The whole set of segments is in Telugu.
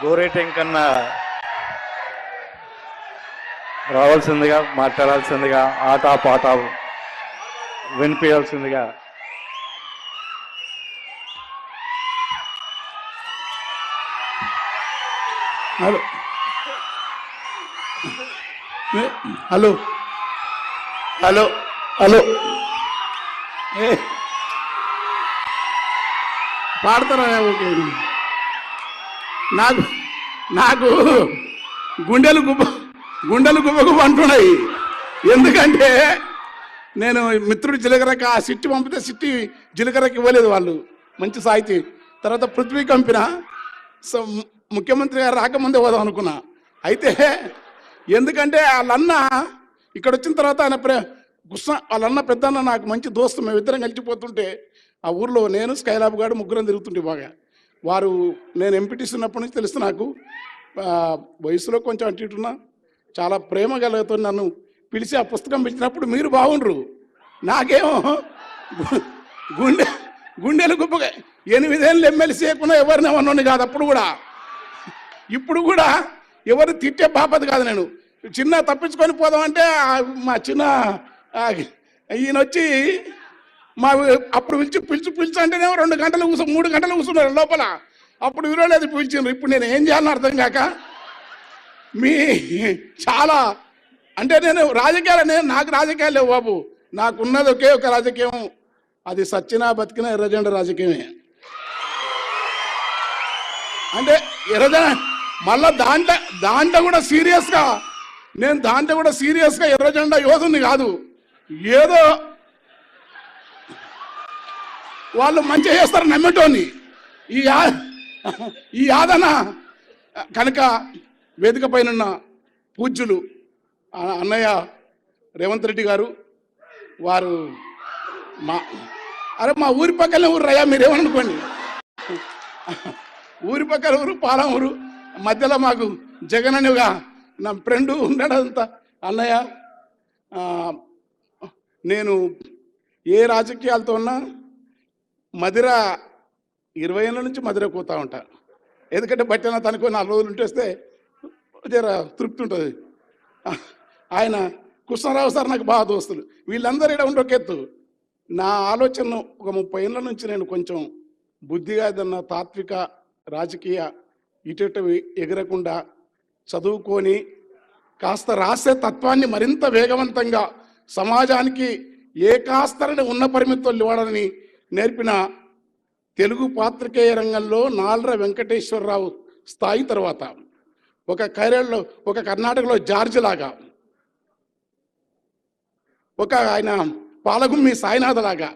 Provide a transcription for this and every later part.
గోరేటెంకన్న రావాల్సిందిగా, మాట్లాడాల్సిందిగా, ఆట పాట వినిపించాల్సిందిగా హలో హలో హలో హలో పాడతారా? ఓకే. నాకు నాకు గుండెలు గుబ్బ అంటున్నాయి. ఎందుకంటే నేను మిత్రుడు జీలకర్రకి ఆ సిట్టి పంపితే సిట్టి జీలకర్రకి ఇవ్వలేదు వాళ్ళు, మంచి సాహితీ. తర్వాత పృథ్వీ కంపిన ముఖ్యమంత్రి గారు రాకముందే పోదాం అనుకున్నా. అయితే ఎందుకంటే వాళ్ళన్న ఇక్కడ వచ్చిన తర్వాత ఆయన వాళ్ళన్న పెద్దన్న నాకు మంచి దోస్తు, మేము ఇద్దరం కలిసిపోతుంటే ఆ ఊర్లో నేను స్కైలాబ్ గారు ముగ్గురం తిరుగుతుంటే బాగా. వారు నేను ఎంపీటీసీ ఉన్నప్పటి నుంచి తెలుసు నాకు, వయసులో కొంచెం అటు ఇటున్నా, చాలా ప్రేమ కలుగుతుంది. నన్ను పిలిచి ఆ పుస్తకం పిలిచినప్పుడు మీరు బాగుండ్రు, నాకేమో గుండెలు గుప్పగా 8 ఏళ్ళు ఎమ్మెల్సీ చేయకుండా ఎవరిని ఏమన్నా కాదు. అప్పుడు కూడా ఇప్పుడు కూడా ఎవరు తిట్టే బాపతి కాదు. నేను చిన్న తప్పించుకొని పోదామంటే మా చిన్న ఈయన వచ్చి మా అప్పుడు పిలిచి అంటేనేమో 2 గంటలు 3 గంటలు కూర్చున్నారు లోపల. అప్పుడు విరోలేదు పిలిచిండ్రు. ఇప్పుడు నేను ఏం చేయాలని అర్థం కాక మీ చాలా అంటే నేను నాకు రాజకీయాలు లేవు బాబు. నాకున్నది ఒకే ఒక రాజకీయం, అది సచ్చినా బతికినా ఎర్రజెండ రాజకీయమే. అంటే ఎర్రజెండ మళ్ళా దాంట్లో కూడా సీరియస్గా ఎర్రజెండా యోధుని కాదు. ఏదో వాళ్ళు మంచిగా చేస్తారు నమ్మేటోని. ఈ యాదన కనుక వేదిక పైన పూజ్యులు అన్నయ్య రేవంత్ రెడ్డి గారు, వారు మా ఊరి పక్కనే ఊరు రయ్యా, మీరేమనుకోండి. ఊరి పక్కన ఊరు పాలమూరు, మధ్యలో మాకు జగన్ అనేగా నా ఫ్రెండు ఉండడంతా. అన్నయ్య, నేను ఏ రాజకీయాలతో ఉన్నా మదిర 20 ఏళ్ళ నుంచి మదిర పోతా ఉంటా. ఎందుకంటే బట్టిన తనకు 4 రోజులు ఉంటేస్తే జర తృప్తి ఉంటుంది. ఆయన కృష్ణారావు సార్ నాకు బాగా దోస్తులు. వీళ్ళందరూ ఇక్కడ ఉండొకెత్తు. నా ఆలోచన ఒక 30 ఏళ్ళ నుంచి నేను కొంచెం బుద్ధిగా ఏదన్నా తాత్విక రాజకీయ ఇటు ఎగరకుండా చదువుకొని కాస్త రాసే తత్వాన్ని మరింత వేగవంతంగా సమాజానికి ఏ కాస్తరని ఉన్న పరిమితులు ఇవ్వడాన్ని నేర్పిన తెలుగు పాత్రికేయ రంగంలో నాల్ర వెంకటేశ్వరరావు స్థాయి తర్వాత ఒక కేరళలో, ఒక కర్ణాటకలో జార్జ్ లాగా, ఒక ఆయన పాలగుమ్మి సాయినాథ్ లాగా,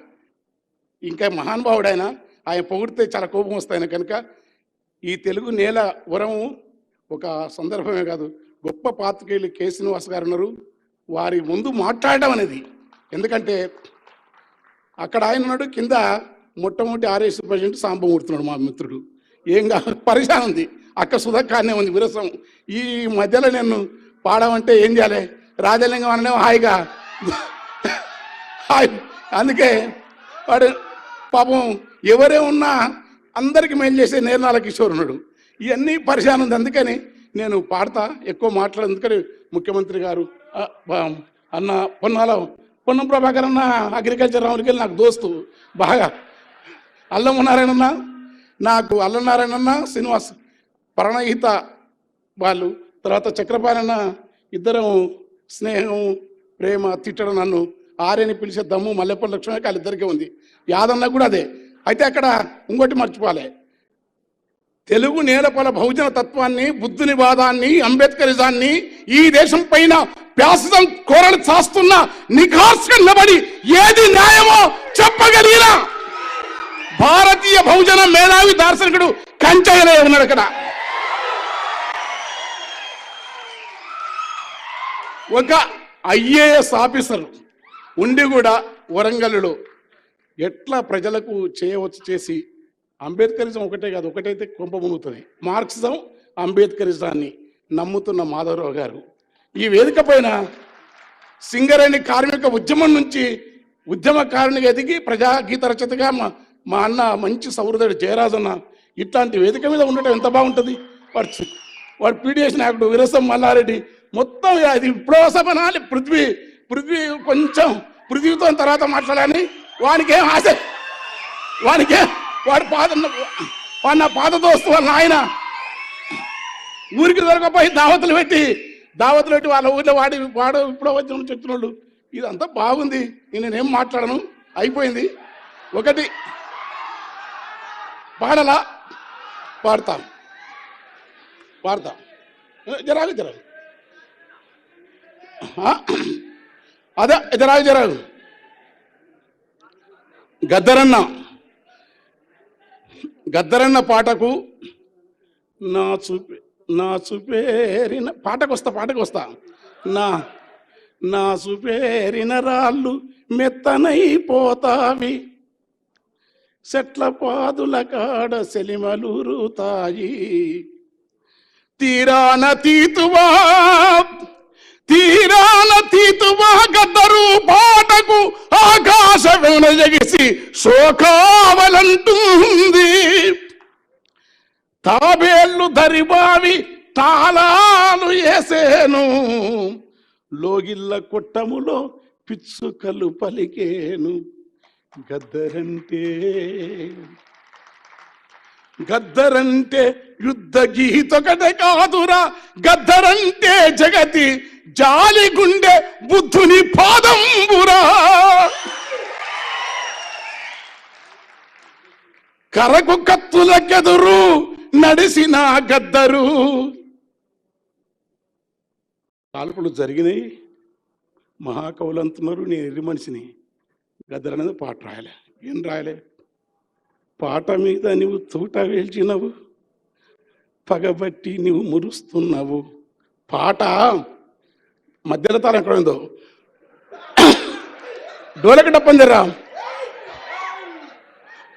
ఇంకా మహానుభావుడు ఆయన పొగిడితే చాలా కోపం వస్తాయన. కనుక ఈ తెలుగు నేల వరము ఒక సందర్భమే కాదు, గొప్ప పాత్రికేయులు కె. శ్రీనివాస్ గారు ఉన్నారు. వారి ముందు మాట్లాడడం అనేది, ఎందుకంటే అక్కడ ఆయన ఉన్నాడు, కింద మొట్టమొదటి ఆర్ఎస్ ప్రెసిడెంట్ సాంబమూర్తున్నాడు మా మిత్రుడు. ఏం కాదు, పరిశాన్ ఉంది. అక్క సుధక్కానే ఉంది విరసం. ఈ మధ్యలో నేను పాడమంటే ఏం చేయాలి, రాజలింగం అననే హాయిగా అందుకే వాడు పాపం ఎవరే ఉన్నా అందరికి మేలు చేసే నేర్నాల కిషోర్ ఉన్నాడు. ఇవన్నీ పరిశాన్ ఉంది. అందుకని నేను పాడతా, ఎక్కువ మాట్లాడదు. ఎందుకని ముఖ్యమంత్రి గారు అన్న పొన్నం ప్రభాకర్ అన్న అగ్రికల్చర్ రావులకి నాకు దోస్తు బాగా. అల్లనారాయణ నాకు అల్లనారాయణ శ్రీనివాస్ ప్రణహిత వాళ్ళు, తర్వాత చక్రపాణి ఇద్దరం స్నేహం ప్రేమ, తిట్టడం, నన్ను ఆర్యని పిలిచే దమ్ము మల్లెపల్లి లక్ష్మణ్ వాళ్ళిద్దరికీ ఉంది. యాదన్న కూడా అదే. అయితే అక్కడ ఇంకోటి మర్చిపోవాలి, తెలుగు నేలపల బహుజన తత్వాన్ని, బుద్ధుని వాదాన్ని, అంబేద్కరిజాన్ని ఈ దేశం పైన వ్యాసం కోరలు చాస్తున్న నిఖార్స్గా నిలబడి ఏది న్యాయమో చెప్పగలిగిన భారతీయ బహుజన మేధావి దార్శనికుడు కంచయ్యలే ఉన్నాడు. అక్కడ ఒక ఐఏఎస్ ఆఫీసర్ ఉండి కూడా వరంగల్లో ఎట్లా ప్రజలకు చేయవచ్చు చేసి, అంబేద్కరిజం ఒకటే కాదు, ఒకటైతే కొంప మునుగుతుంది. మార్క్సిజం అంబేద్కరిజాన్ని నమ్ముతున్న మాధవరావు గారు ఈ వేదిక పైన సింగరేణి కార్మిక ఉద్యమం నుంచి ఉద్యమకారునిగా ఎదిగి ప్రజాగీత రచయితగా మా అన్న మంచి సౌహృదుడు జయరాజన్న ఇట్లాంటి వేదిక మీద ఉండటం ఎంత బాగుంటుంది. వాడు పీడిఎస్ నాయకుడు విరసం మల్లారెడ్డి మొత్తం అది విప్లవసమనాలి. పృథ్వీ కొంచెం పృథ్వీతో తర్వాత మాట్లాడాలని వానికేం ఆశ, వాడు నా పాత దోస్తు వాళ్ళ ఆయన ఊరికి దొరకపోయి దావతులు పెట్టి వాళ్ళ ఊర్లో వాడు ఇప్పుడు వచ్చిన చెప్తున్నాడు. ఇదంతా బాగుంది, నేనేం మాట్లాడను, అయిపోయింది. ఒకటి పాడలా పాడతాం జరాగు అదే జరాగు గద్దరన్న పాటకు నా చూపేరిన పాటకు వస్తా నా చూపేరిన రాళ్ళు మెత్తనైపోతావి, చెట్ల పాదుల కాడ సెలిమలూరుతాయి, తీరాన తీతువా గద్దరు పాటకు ఆకాశవేణ ఎగిసి శోకావలంటుంది, తాబేళ్ళు దరిబావి తాళాలు వేసేను, లోగిళ్ళ కొట్టములో పిచ్చుకలు పలికేను, గద్దరంటే యుద్ధ గీతొకటే కాదురా, గద్దరంటే జగతి జాలి గుండె బుద్ధుని పాదంబురా, కరకు కత్తులకెదురు నడిసిన గద్దరు. కాల్పులు జరిగినాయి, మహాకవులు అంటున్నారు, నేను ఎర్రి మనిషిని, గద్దర్ అనేది పాట రాయలే. ఏం రాయలే? పాట మీద నువ్వు తూట వేల్చినవు, పగబట్టి నువ్వు మురుస్తున్నావు. పాట మధ్యలో తాను ఎక్కడ ఉందో డోలకి డప్పందిరా.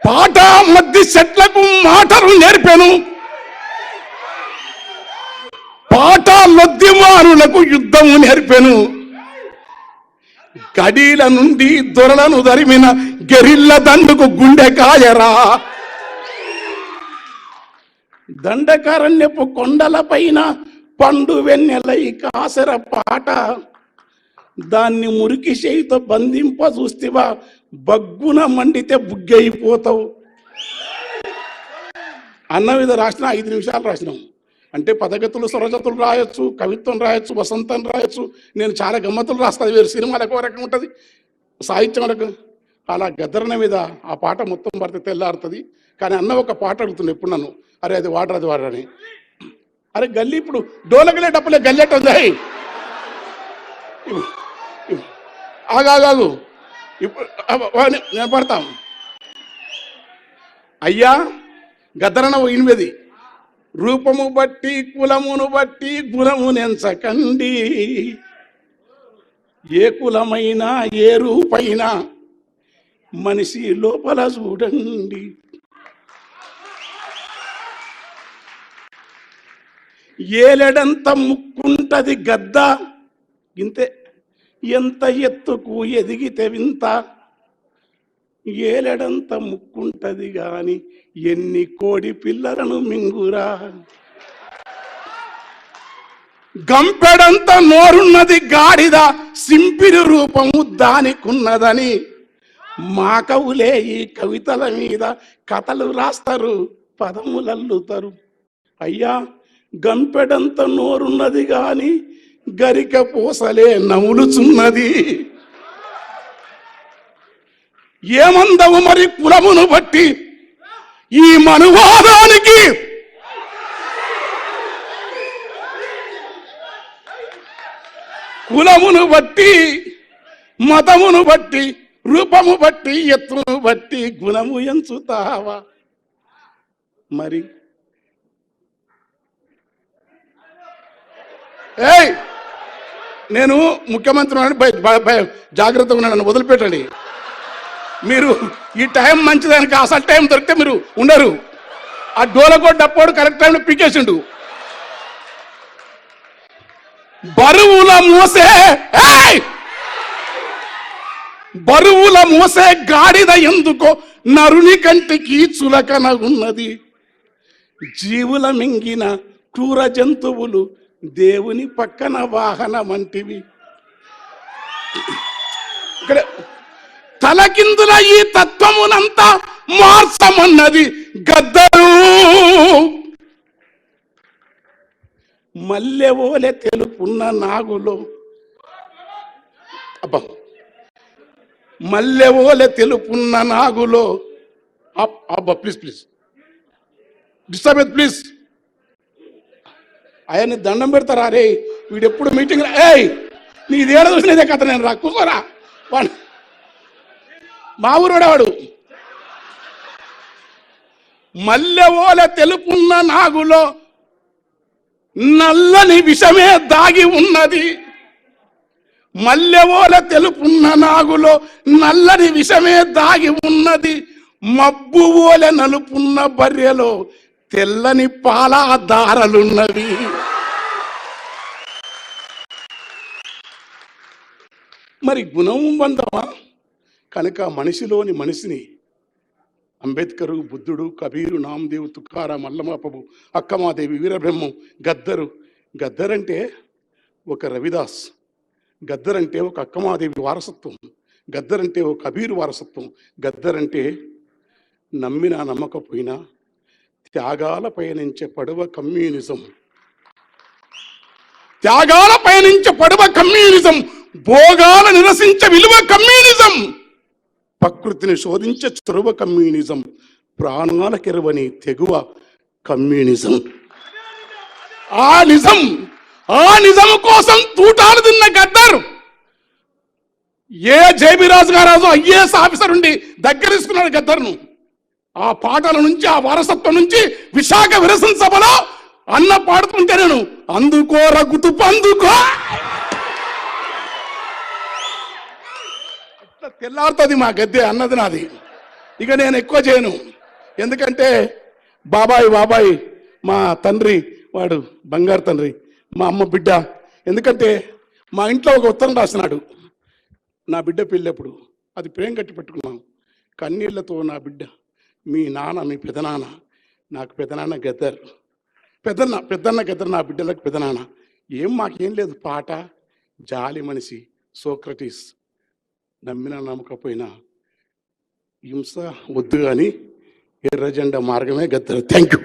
పాట మధ్య చెట్లకు మాటలు నేర్పాను, పాట లొద్దిమారులకు యుద్ధము నేర్పాను, కడీల నుండి దొరలను దరిమిన గెరిల్ల దండుకు గుండె కాయరా, దండకారణ్యపు కొండల పైన పండు వెన్నెలై కాసర పాట, దాన్ని మురికి చేయితో బంధింప చూస్తేవా బగ్గున మండితే బుగ్గైపోతావు అన్న మీద రాసిన 5 నిమిషాలు రాసినాం. అంటే పదగతులు స్వరజతులు రాయొచ్చు, కవిత్వం రాయొచ్చు, వసంతం రాయొచ్చు. నేను చాలా గమ్మతులు రాస్తాను, వేరు సినిమాలకు ఒక రకం ఉంటుంది, సాహిత్యం రకం. అలా గద్దరన మీద ఆ పాట మొత్తం పడితే తెల్లారుతుంది. కానీ అన్న ఒక పాట అడుగుతుంది ఎప్పుడు నన్ను, అరే అది వాడరు అని. అరే గల్లీ ఇప్పుడు డోలకలే డప్పులే గల్లెట్ ఉంది, ఆగాగు ఇప్పుడు నేను పడతాం. అయ్యా గద్దరన 8 రూపము బట్టి కులమును బట్టి గుణమునెంచకండి, ఏ కులమైనా ఏ రూపైనా మనిషి లోపల చూడండి, ఏలెడంత ముక్కుంటది గద్ద ఇంతే, ఎంత ఎత్తుకు ఎదిగితే వింత, ఏలెడంత ముక్కుంటది గాని ఎన్ని కోడి పిల్లలను మింగురా, గంపెడంత నోరున్నది గాడిద సింపిరి రూపము దానికున్నదని, మా కవులే ఈ కవితల మీద కథలు రాస్తారు, పదములల్లుతారు. అయ్యా గంపెడంత నోరున్నది గాని గరిక పూసలే నములుచున్నది, ఏమందవు మరి కులమును బట్టి ఈ మనువాదానికి, కులమును బట్టి మతమును బట్టి రూపము బట్టి ఎత్తును బట్టి గుణము ఎంచుతావా మరి? ఏయ్ నేను ముఖ్యమంత్రి జాగ్రత్తగా ఉన్నాను, వదిలిపెట్టండి. మీరు ఈ టైం మంచిదానికి అసలు టైం దొరికితే మీరు ఉండరు. ఆ డోలకోట్ డప్పోడు కరెక్ట్ టైంలో పీకేసిండు. బరువుల మోసే గాడిద ఎందుకో నరుని కంటికి చులకన ఉన్నది, జీవుల మింగిన క్రూర జంతువులు దేవుని పక్కన వాహనం వంటివి. ఇక్కడ తలకిందుల ఈ తత్వమునంతా మార్చమన్నది గద్దరు. మల్లెవోలే తెలుపున్న నాగులో, అబ్బా, మల్లెవోలే తెలుపున్న నాగులో, అబ్బా ప్లీజ్ ప్లీజ్ డిస్టర్బ్ ప్లీజ్. ఆయన్ని దండం పెడతారా రే, వీడు ఎప్పుడు మీటింగ్. ఏయ్ నీది ఏడ చూసినదే కథ, నేను రా కూర్చోరా. మా ఊరోడేవాడు. మల్లెవోలే తెలుపున్న నాగులో నల్లని విషమే దాగి ఉన్నది. మల్లెవోలే తెలుపున్న నాగులో నల్లని విషమే దాగి ఉన్నది. మబ్బు ఓలె నలుపున్న బర్రెలో తెల్లని పాల దారలున్నవి. మరి గుణం బంధమా కనుక మనిషిలోని మనిషిని అంబేద్కరు, బుద్ధుడు, కబీరు, నామదేవు, తుకారాం, అల్లమాపబు, అక్కమాదేవి, వీరబ్రహ్మం, గద్దరు. గద్దరంటే ఒక రవిదాస్, గద్దరంటే ఒక అక్కమాదేవి వారసత్వం, గద్దరంటే ఒక కబీరు వారసత్వం, గద్దరంటే నమ్మినా నమ్మకపోయినా త్యాగాల పయనించే పడవ కమ్యూనిజం. త్యాగాల పయనించే పడవ కమ్యూనిజం, భోగాల నిరసించే విలువ కమ్యూనిజం, ప్రకృతిని శోధించే చొరవ కమ్యూనిజం, ప్రాణాల కెరవని తెగువ కమ్యూనిజం. ఆ నిజం కోసం తూటాలు తిన్న గద్దర్ ఏ జేబీ రాజు గారు ఐఏఎస్ ఆఫీసర్ ఉండి దగ్గరేసుకున్నాడు గద్దర్ను. ఆ పాటల నుంచి, ఆ వారసత్వం నుంచి విశాఖ విరసన సభలో అన్న పాడుతుంటే నేను అందుకో రగుతు పందుకో తెల్లారుతుంది మా గద్దె అన్నది నాది. ఇక నేను ఎక్కువ చేయను, ఎందుకంటే బాబాయ్ మా తండ్రి, వాడు బంగారు తండ్రి, మా అమ్మ బిడ్డ. ఎందుకంటే మా ఇంట్లో ఒక ఉత్తరం రాసినాడు నా బిడ్డ పెళ్ళప్పుడు. అది ప్రేమ కట్టి పెట్టుకున్నాం కన్నీళ్లతో. నా బిడ్డ, మీ నాన్న, మీ పెదనాన్న, నాకు పెదనాన్న గద్దర్, పెద్దన్న గద్దర్, నా బిడ్డలకు పెదనాన్న. మాకేం లేదు, పాట, జాలి మనిషి, సోక్రటీస్. నమ్మినా నమ్మకపోయినా హింస వద్దు కానీ ఎర్రజెండా మార్గమే గద్దర్. Thank you.